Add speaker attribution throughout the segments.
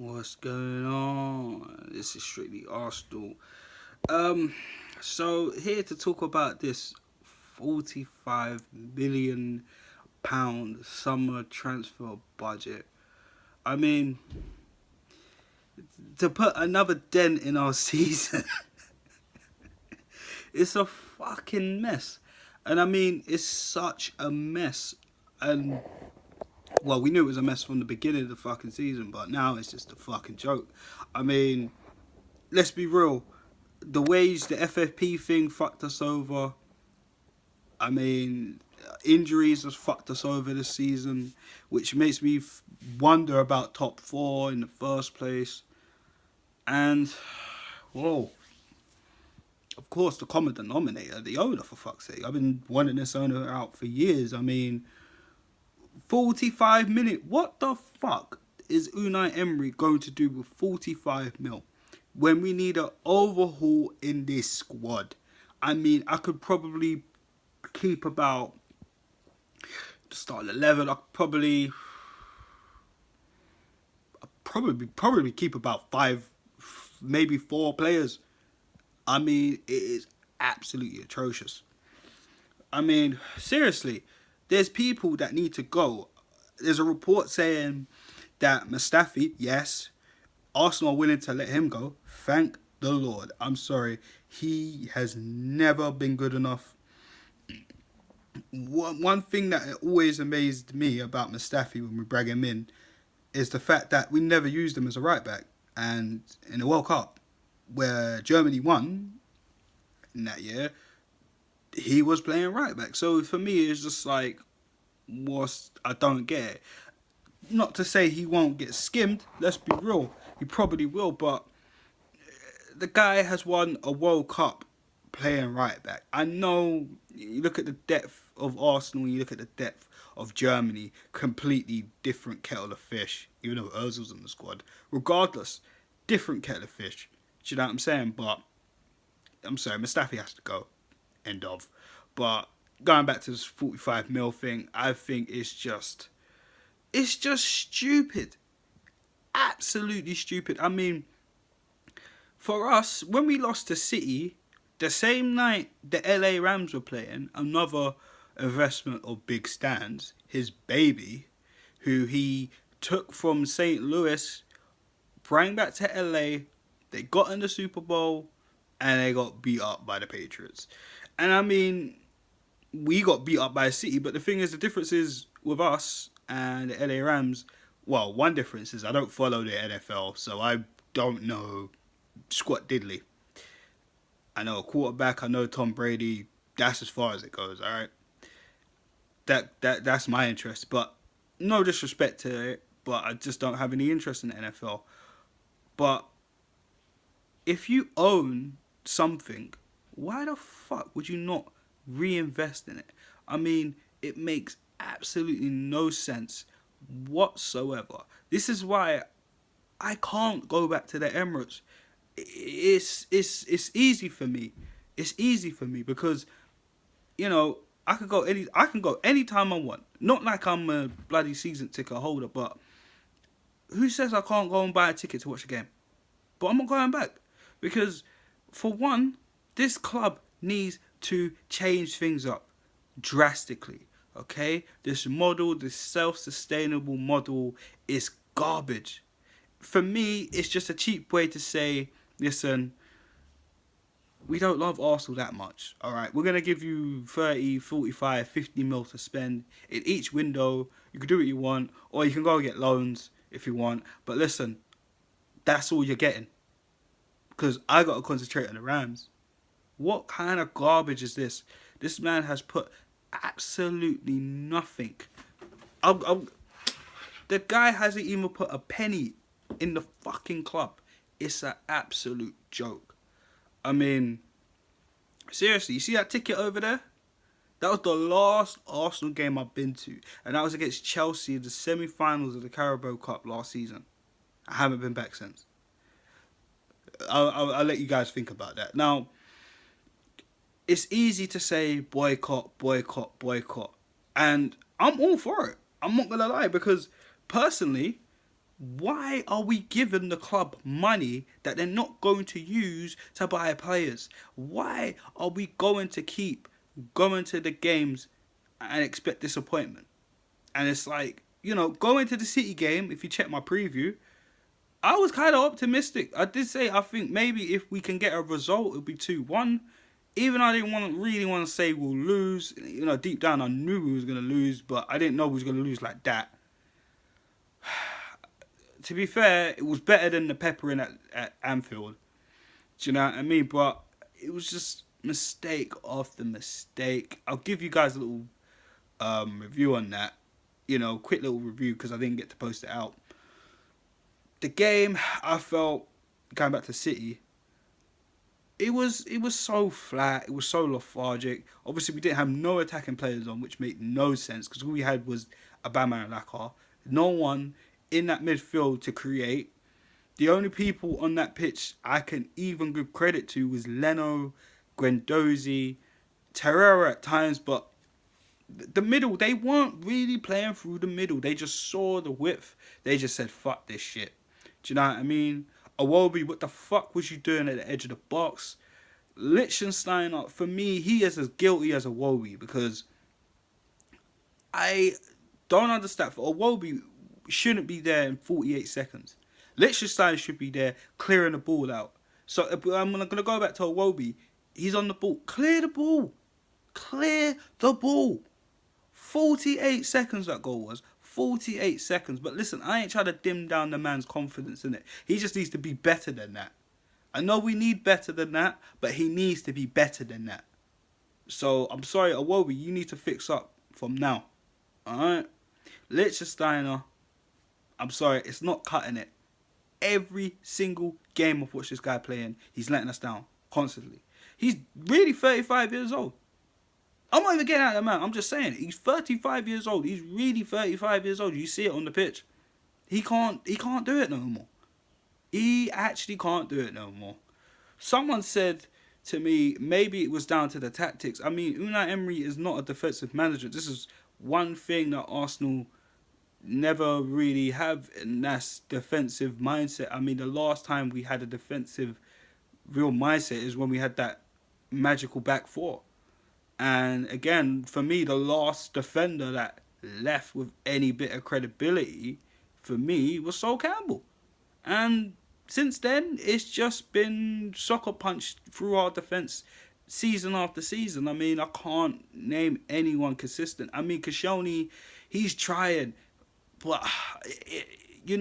Speaker 1: What's going on? This is strictly Arsenal. So here to talk about this 45 million pound summer transfer budget. I mean, to put another dent in our season, it's a fucking mess. And I mean, it's such a mess. And well, we knew it was a mess from the beginning of the fucking season, but now it's just a fucking joke. I mean, let's be real. The wage, the FFP thing fucked us over. I mean, injuries has fucked us over this season, which makes me wonder about top four in the first place. And, whoa, of course, the common denominator, the owner, for fuck's sake. I've been wanting this owner out for years. I mean, 45 minutes. What the fuck is Unai Emery going to do with 45 mil when we need an overhaul in this squad? I mean, I could probably keep about the start 11. I could probably keep about 5, maybe 4 players. I mean, it is absolutely atrocious. I mean, seriously, there's people that need to go. There's a report saying that Mustafi, yes, Arsenal are willing to let him go. Thank the Lord. I'm sorry. He has never been good enough. One thing that always amazed me about Mustafi when we brag him in is the fact that we never used him as a right back. And in the World Cup, where Germany won in that year, he was playing right back. So for me, it's just like, I don't get it. Not to say he won't get skimmed. Let's be real. He probably will, but the guy has won a World Cup playing right back. I know you look at the depth of Arsenal, you look at the depth of Germany, completely different kettle of fish, even though Ozil's in the squad. Regardless, different kettle of fish. Do you know what I'm saying? But I'm sorry, Mustafi has to go. End of. But going back to this 45 mil thing, I think it's just stupid. Absolutely stupid. I mean, for us, when we lost to City, the same night the LA Rams were playing, another investment of Big Stan's, his baby, who he took from St. Louis, brought back to LA, they got in the Super Bowl, and they got beat up by the Patriots. And I mean, we got beat up by City, but the thing is, the difference is with us and the LA Rams, well, one difference is I don't follow the NFL, so I don't know squat diddly. I know a quarterback, I know Tom Brady, that's as far as it goes, alright? That's my interest, but no disrespect to it, but I just don't have any interest in the NFL. But if you own something, why the fuck would you not reinvest in it? I mean, it makes absolutely no sense whatsoever. This is why I can't go back to the Emirates. It's easy for me. It's easy for me because, you know, I can go anytime I want. Not like I'm a bloody season ticket holder, but who says I can't go and buy a ticket to watch a game? But I'm not going back because, for one, this club needs to change things up drastically. Okay, this model, this self-sustainable model, is garbage. For me, it's just a cheap way to say, listen, we don't love Arsenal that much. All right, we're going to give you 30, 45, 50 mil to spend in each window. You can do what you want, or you can go and get loans if you want. But listen, that's all you're getting. Because I got to concentrate on the Rams. What kind of garbage is this? This man has put absolutely nothing. The guy hasn't even put a penny in the fucking club. It's an absolute joke. I mean, seriously, you see that ticket over there? That was the last Arsenal game I've been to. And that was against Chelsea in the semi-finals of the Carabao Cup last season. I haven't been back since. I'll let you guys think about that. Now, it's easy to say boycott, boycott, boycott. And I'm all for it. I'm not going to lie, because personally, Why are we giving the club money that they're not going to use to buy players? Why are we going to keep going to the games and expect disappointment? And it's like, going to the City game, if you check my preview, I was kind of optimistic. I did say I think maybe if we can get a result, it'll be 2-1. Even I didn't really want to say we'll lose. Deep down I knew we was going to lose, but I didn't know we was going to lose like that. To be fair, it was better than the peppering at Anfield. Do you know what I mean? But it was just mistake after mistake. I'll give you guys a little review on that. Quick little review because I didn't get to post it out. The game, I felt, going back to City, it was so flat. It was so lethargic. Obviously, we didn't have no attacking players on, which made no sense because all we had was Obama and Laka. No one in that midfield to create. The only people on that pitch I can even give credit to was Leno, Guendouzi, Terrera at times, but the middle, they weren't really playing through the middle. They just saw the width. They just said, fuck this shit. Do you know what I mean? Iwobi, what the fuck was you doing at the edge of the box? Liechtenstein, for me, he is as guilty as Iwobi because I don't understand. For Iwobi, shouldn't be there in 48 seconds. Liechtenstein should be there clearing the ball out. So I'm going to go back to Iwobi. He's on the ball. Clear the ball. Clear the ball. 48 seconds that goal was. 48 seconds. But listen, I ain't trying to dim down the man's confidence in it. He just needs to be better than that. I know we need better than that, but he needs to be better than that. So I'm sorry, Iwobi, you need to fix up from now. Alright? Liechtensteiner, I'm sorry, it's not cutting it. Every single game I've watched this guy playing, he's letting us down constantly. He's really 35 years old. I'm not even getting out of the man. I'm just saying, he's 35 years old. He's really 35 years old. You see it on the pitch. He can't do it no more. He actually can't do it no more. Someone said to me, maybe it was down to the tactics. I mean, Unai Emery is not a defensive manager. This is one thing that Arsenal never really have, and that's defensive mindset. I mean, the last time we had a defensive real mindset is when we had that magical back four. And again, for me, the last defender that left with any bit of credibility for me was Sol Campbell. And since then, it's just been sucker punched through our defence season after season. I mean, I can't name anyone consistent. I mean, Koscielny, he's trying, but he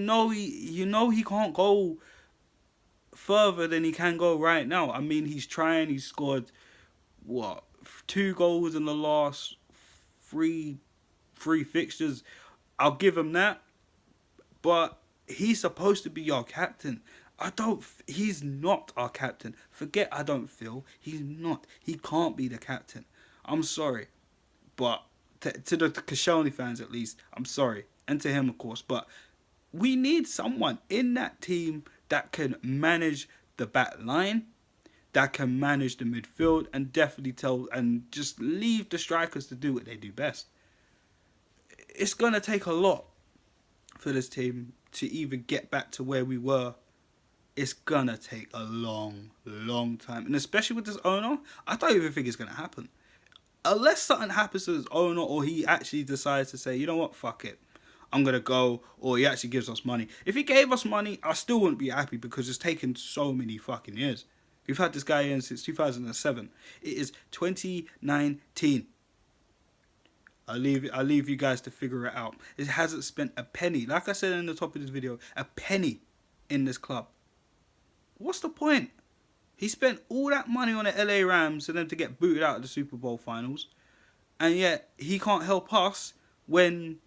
Speaker 1: can't go further than he can go right now. I mean, he's trying. He's scored 2 goals in the last three fixtures. I'll give him that, but he's supposed to be our captain. He's not our captain. Forget I don't feel. He's not. He can't be the captain. I'm sorry. But to the Koscielny fans at least, I'm sorry. And to him, of course. But we need someone in that team that can manage the back line, that can manage the midfield, and definitely and just leave the strikers to do what they do best. It's going to take a lot for this team to even get back to where we were. It's going to take a long, long time. And especially with this owner, I don't even think it's going to happen. Unless something happens to this owner or he actually decides to say, you know what, fuck it, I'm going to go, or he actually gives us money. If he gave us money, I still wouldn't be happy because it's taken so many fucking years. We've had this guy in since 2007. It is 2019. I'll leave you guys to figure it out. It hasn't spent a penny, like I said in the top of this video, a penny in this club. What's the point? He spent all that money on the LA Rams for them to get booted out of the Super Bowl finals. And yet, he can't help us when,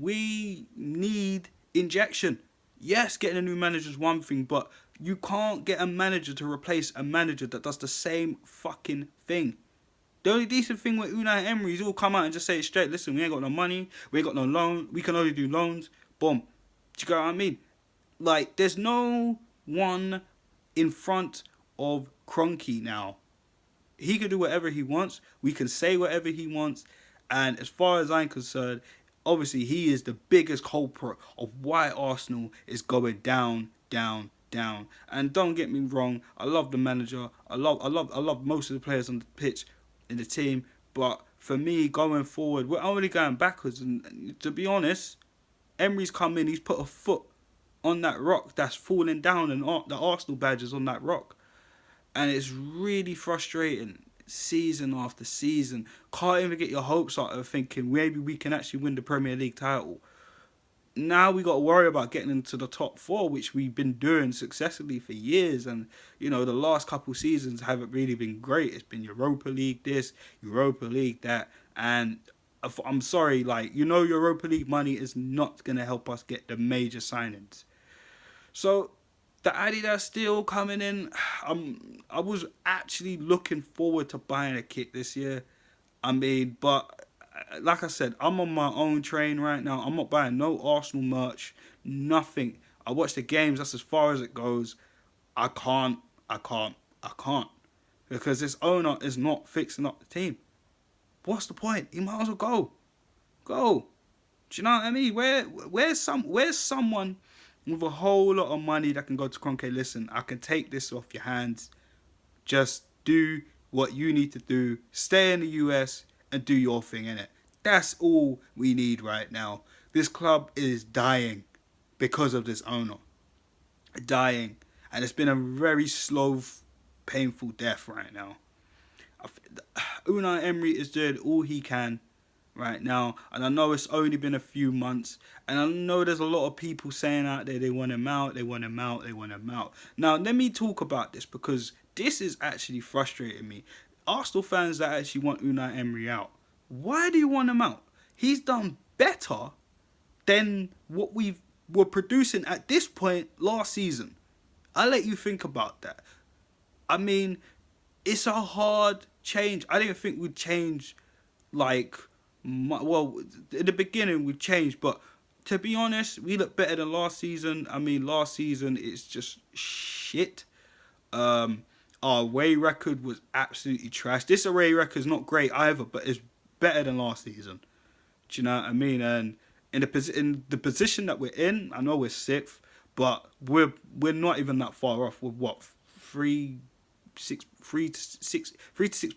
Speaker 1: we need injection. Yes, getting a new manager is one thing, but you can't get a manager to replace a manager that does the same fucking thing. The only decent thing with Unai Emery is he'll come out and just say it straight, listen, we ain't got no money, we ain't got no loan, we can only do loans, boom. Do you get what I mean? Like, there's no one in front of Kroenke now. He can do whatever he wants, we can say whatever he wants, and as far as I'm concerned, obviously he is the biggest culprit of why Arsenal is going down, down, down. And don't get me wrong, I love the manager. I love most of the players on the pitch in the team. But for me, going forward, we're only going backwards. And to be honest, Emery's come in. He's put a foot on that rock that's falling down, and the Arsenal badge is on that rock. And it's really frustrating. Season after season, can't even get your hopes up of thinking maybe we can actually win the Premier League title. Now we got to worry about getting into the top four, which we've been doing successfully for years. And the last couple seasons haven't really been great. It's been Europa League this, Europa League that, and I'm sorry, Europa League money is not gonna help us get the major signings. So the Adidas deal coming in, I was actually looking forward to buying a kit this year. But like I said, I'm on my own train right now. I'm not buying no Arsenal merch, nothing. I watch the games, that's as far as it goes. I can't. Because this owner is not fixing up the team. What's the point? He might as well go. Do you know what I mean? Where's someone with a whole lot of money that can go to Kroenke, listen, I can take this off your hands. Just do what you need to do. Stay in the US and do your thing, innit? That's all we need right now. This club is dying because of this owner. Dying. And it's been a very slow, painful death right now. Unai Emery is doing all he can right now, and I know it's only been a few months, and I know there's a lot of people saying out there they want him out. Now let me talk about this, because this is actually frustrating me. Arsenal fans that actually want Unai Emery out, why do you want him out? He's done better than what we were producing at this point last season. I'll let you think about that. It's a hard change. I didn't think we'd change in the beginning we changed, but to be honest, we look better than last season. Last season it's just shit. Our away record was absolutely trash. This away record's not great either, but it's better than last season. Do you know what I mean? And in the position that we're in, I know we're sixth, but we're not even that far off. We're what, 3 to 6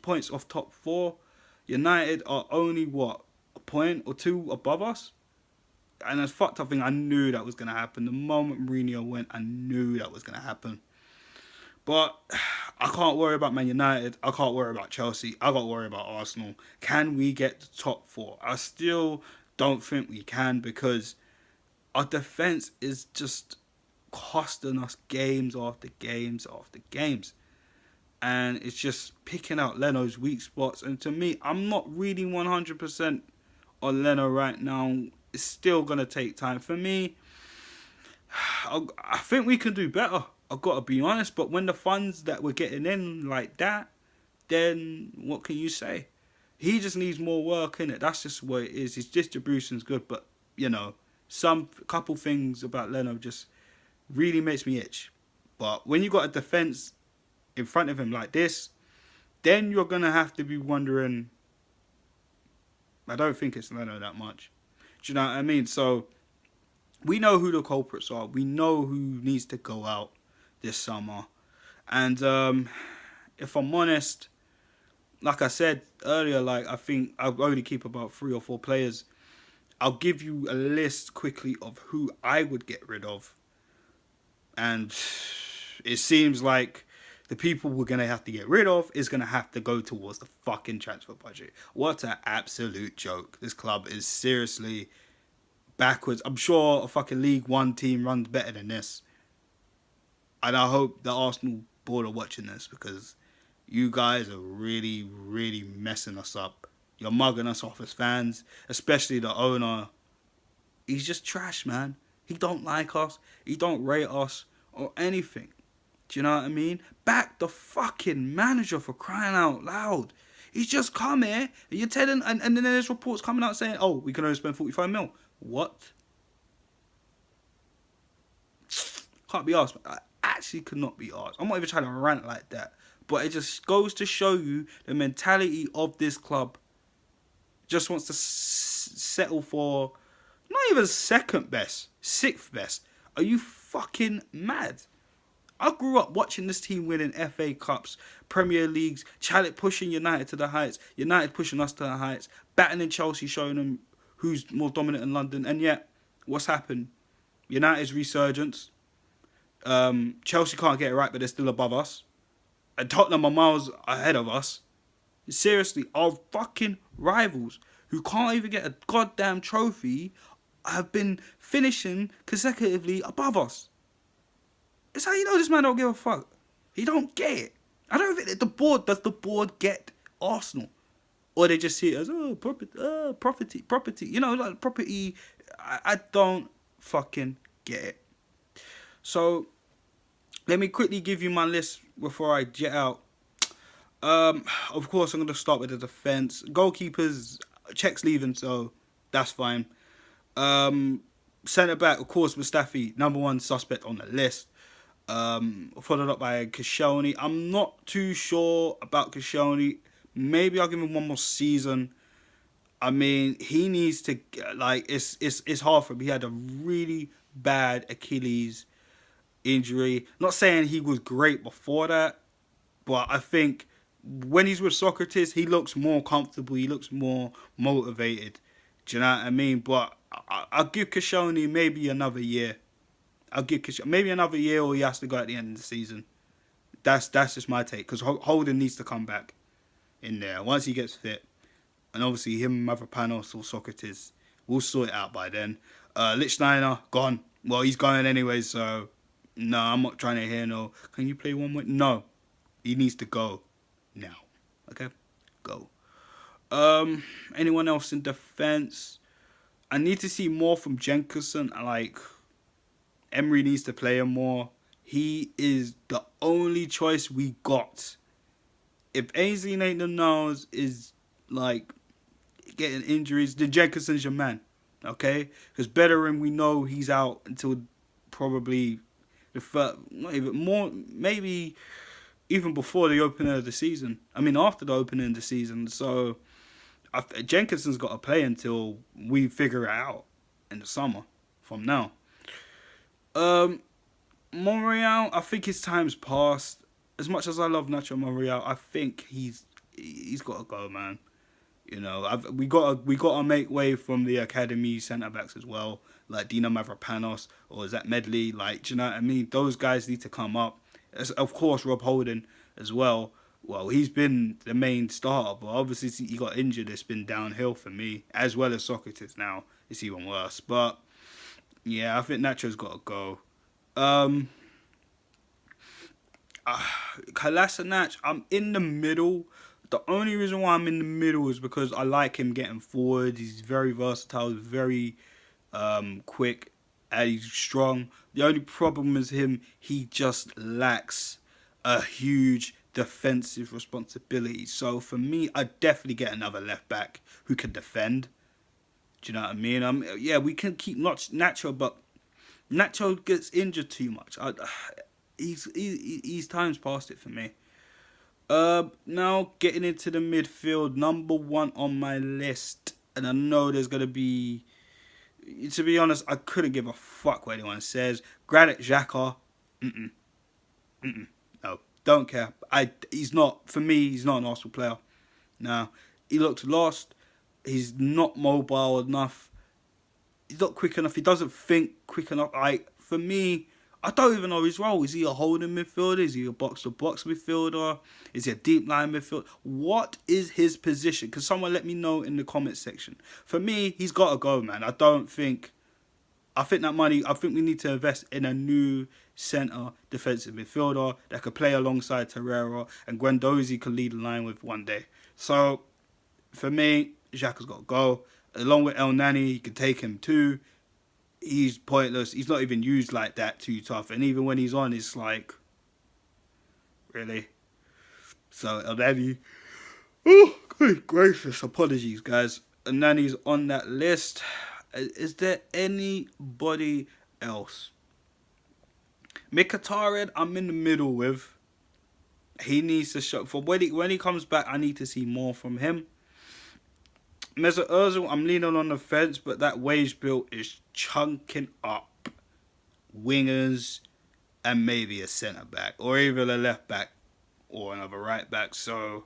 Speaker 1: points off top four. United are only, a point or two above us? And that's fucked up thing. I knew that was going to happen. The moment Mourinho went, I knew that was going to happen. But I can't worry about Man United. I can't worry about Chelsea. I got to worry about Arsenal. Can we get the top four? I still don't think we can, because our defence is just costing us games after games after games. And it's just picking out Leno's weak spots. And to me, I'm not really 100% on Leno right now. It's still going to take time. For me, I think we can do better. I've got to be honest. But when the funds that we're getting in like that, then what can you say? He just needs more work in it. That's just what it is. His distribution's good. But, some couple things about Leno just really makes me itch. But when you got a defence in front of him like this, then you're going to have to be wondering, I don't think it's Leno that much. Do you know what I mean? So we know who the culprits are. We know who needs to go out this summer. And if I'm honest, like I said earlier, I think I'll only keep about 3 or 4 players. I'll give you a list quickly of who I would get rid of. And it seems like the people we're going to have to get rid of is going to have to go towards the fucking transfer budget. What an absolute joke. This club is seriously backwards. I'm sure a fucking League One team runs better than this. And I hope the Arsenal board are watching this, because you guys are really, really messing us up. You're mugging us off as fans, especially the owner. He's just trash, man. He don't like us. He don't rate us or anything. Do you know what I mean? Back the fucking manager, for crying out loud. He's just come here, and you're telling, and then there's reports coming out saying, oh, we can only spend 45 mil. What? Can't be asked. I actually could not be asked. I'm not even trying to rant like that. But it just goes to show you the mentality of this club. Just wants to settle for Not even second best. Sixth best. Are you fucking mad? I grew up watching this team winning FA Cups, Premier Leagues, pushing United to the heights, United pushing us to the heights, batting in Chelsea, showing them who's more dominant in London. And yet, what's happened? United's resurgence. Chelsea can't get it right, but they're still above us. And Tottenham are miles ahead of us. Seriously, our fucking rivals who can't even get a goddamn trophy have been finishing consecutively above us. It's how you know this man don't give a fuck. He don't get it. I don't think that does the board get Arsenal? Or they just see it as, property. You know, like property. I don't fucking get it. So, let me quickly give you my list before I jet out. Of course, I'm going to start with the defence. Goalkeepers, Czech's leaving, so that's fine. Centre back, of course, Mustafi, number one suspect on the list. Followed up by Koscielny. I'm not too sure about Koscielny. Maybe I'll give him one more season. I mean, he needs to, like, it's hard for him. He had a really bad Achilles injury. Not saying he was great before that, but I think when he's with Socrates, he looks more comfortable. He looks more motivated. Do you know what I mean? But I'll give Koscielny maybe another year. I'll give Koscielny maybe another year, or he has to go at the end of the season. That's just my take, because Holden needs to come back in there once he gets fit. And obviously him, Mavropanos or Socrates, we'll sort it out by then. Lichtsteiner, gone. Well, he's going anyway, so no, I'm not trying to hear no, can you play one more? No, he needs to go now. Okay, go. Anyone else in defence? I need to see more from Jenkinson. Like, Emery needs to play him more. He is the only choice we got. If Ainsley Maitland-Niles is like getting injuries, then Jenkinson's your man. Okay, because Bellerin, we know he's out until probably the first, not even more, maybe even before the opening of the season. I mean, after the opening of the season. So Jenkinson's got to play until we figure it out in the summer from now. Monreal, I think his time's passed. As much as I love Nacho Monreal, I think he's got to go, man. You know, we got to make way from the academy centre backs as well, like Dino Mavropanos or Zach Medley. Like, do you know what I mean? Those guys need to come up. Of course, Rob Holding as well. Well, he's been the main starter, but obviously he got injured. It's been downhill for me, as well as Socrates now. It's even worse. But yeah, I think Nacho's got to go. Kolasinac, I'm in the middle. The only reason why I'm in the middle is because I like him getting forward. He's very versatile, very quick, and he's strong. The only problem is he just lacks a huge defensive responsibility. So for me, I'd definitely get another left back who can defend. Do you know what I mean? Yeah, we can keep Nacho, but Nacho gets injured too much. He's time's past it for me. Now getting into the midfield, number one on my list, and I know there's gonna be. To be honest, I couldn't give a fuck what anyone says. Granit Xhaka, no, don't care. He's not, for me, he's not an Arsenal player. No, he looks lost. He's not mobile enough. He's not quick enough. He doesn't think quick enough. For me, I don't even know his role. Is he a holding midfielder? Is he a box-to-box midfielder? Is he a deep line midfielder? What is his position? Can someone let me know in the comments section? For me, he's got to go, man. I think that money, I think we need to invest in a new centre defensive midfielder that could play alongside Torreira, and Guendouzi could lead the line with one day. So, for me, Xhaka's got to go. Along with El Nani, you can take him too. He's pointless. He's not even used like that too tough. And even when he's on, it's like, really? So, El Nani. Oh, good gracious. Apologies, guys. El Nani's on that list. Is there anybody else? Mkhitaryan, I'm in the middle with. He needs to show. When he comes back, I need to see more from him. Mesut Ozil, I'm leaning on the fence, but that wage bill is chunking up wingers and maybe a centre back or even a left back or another right back. So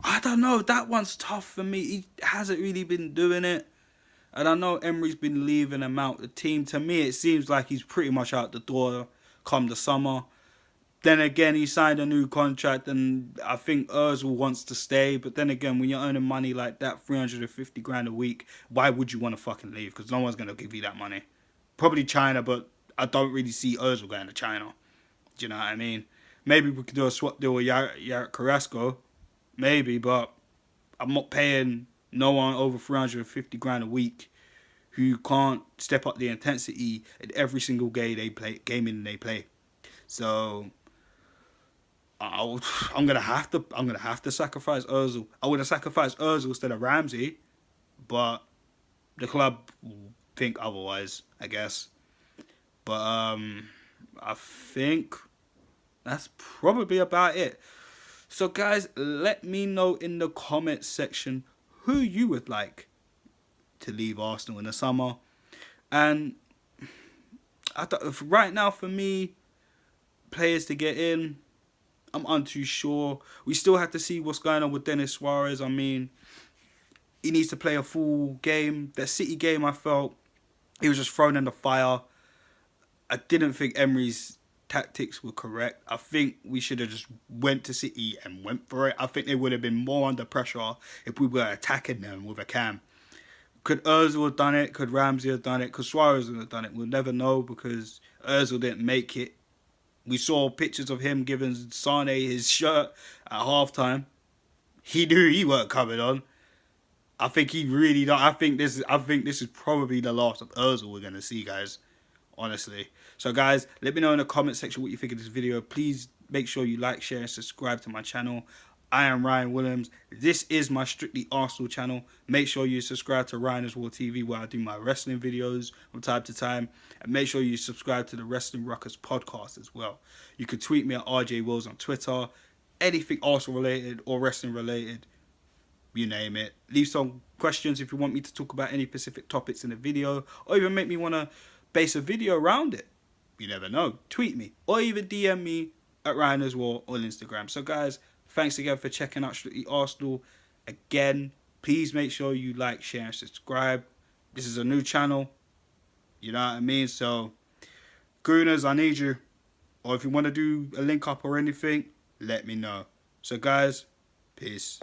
Speaker 1: I don't know. That one's tough for me. He hasn't really been doing it. And I know Emery's been leaving him out the team. To me, it seems like he's pretty much out the door come the summer. Then again, he signed a new contract, and I think Ozil wants to stay. But then again, when you're earning money like that, 350 grand a week, why would you want to fucking leave? Because no one's going to give you that money. Probably China, but I don't really see Ozil going to China. Do you know what I mean? Maybe we could do a swap deal with Yarek Carrasco. Maybe, but I'm not paying no one over 350 grand a week who can't step up the intensity in every single game they play. So I'm gonna have to sacrifice Ozil. I would have sacrificed Ozil instead of Ramsey, but the club think otherwise, I guess. But I think that's probably about it. So guys, let me know in the comments section who you would like to leave Arsenal in the summer. And right now for me, players to get in, I'm untoo sure. We still have to see what's going on with Denis Suarez. I mean, he needs to play a full game. That City game, I felt he was just thrown in the fire. I didn't think Emery's tactics were correct. I think we should have just went to City and went for it. I think they would have been more under pressure if we were attacking them with a cam. Could Ozil have done it? Could Ramsey have done it? Could Suarez have done it? We'll never know because Ozil didn't make it. We saw pictures of him giving Sane his shirt at halftime. He knew he weren't coming on. I think he really don't. I think this is probably the last of Ozil we're gonna see, guys. Honestly. So guys, let me know in the comment section what you think of this video. Please make sure you like, share, and subscribe to my channel. I am Ryan Williams. This is my Strictly Arsenal channel. Make sure you subscribe to RyanisWarTv where I do my wrestling videos from time to time. And make sure you subscribe to the Wrestling Ruckus podcast as well. You can tweet me at RJ Wills on Twitter. Anything Arsenal related or wrestling related, you name it. Leave some questions if you want me to talk about any specific topics in the video. Or even make me want to base a video around it. You never know. Tweet me. Or even DM me at RyanisWar on Instagram. So guys, thanks again for checking out Strictly Arsenal. Again, please make sure you like, share, and subscribe. This is a new channel. You know what I mean? So, Gooners, I need you. Or if you want to do a link up or anything, let me know. So guys, peace.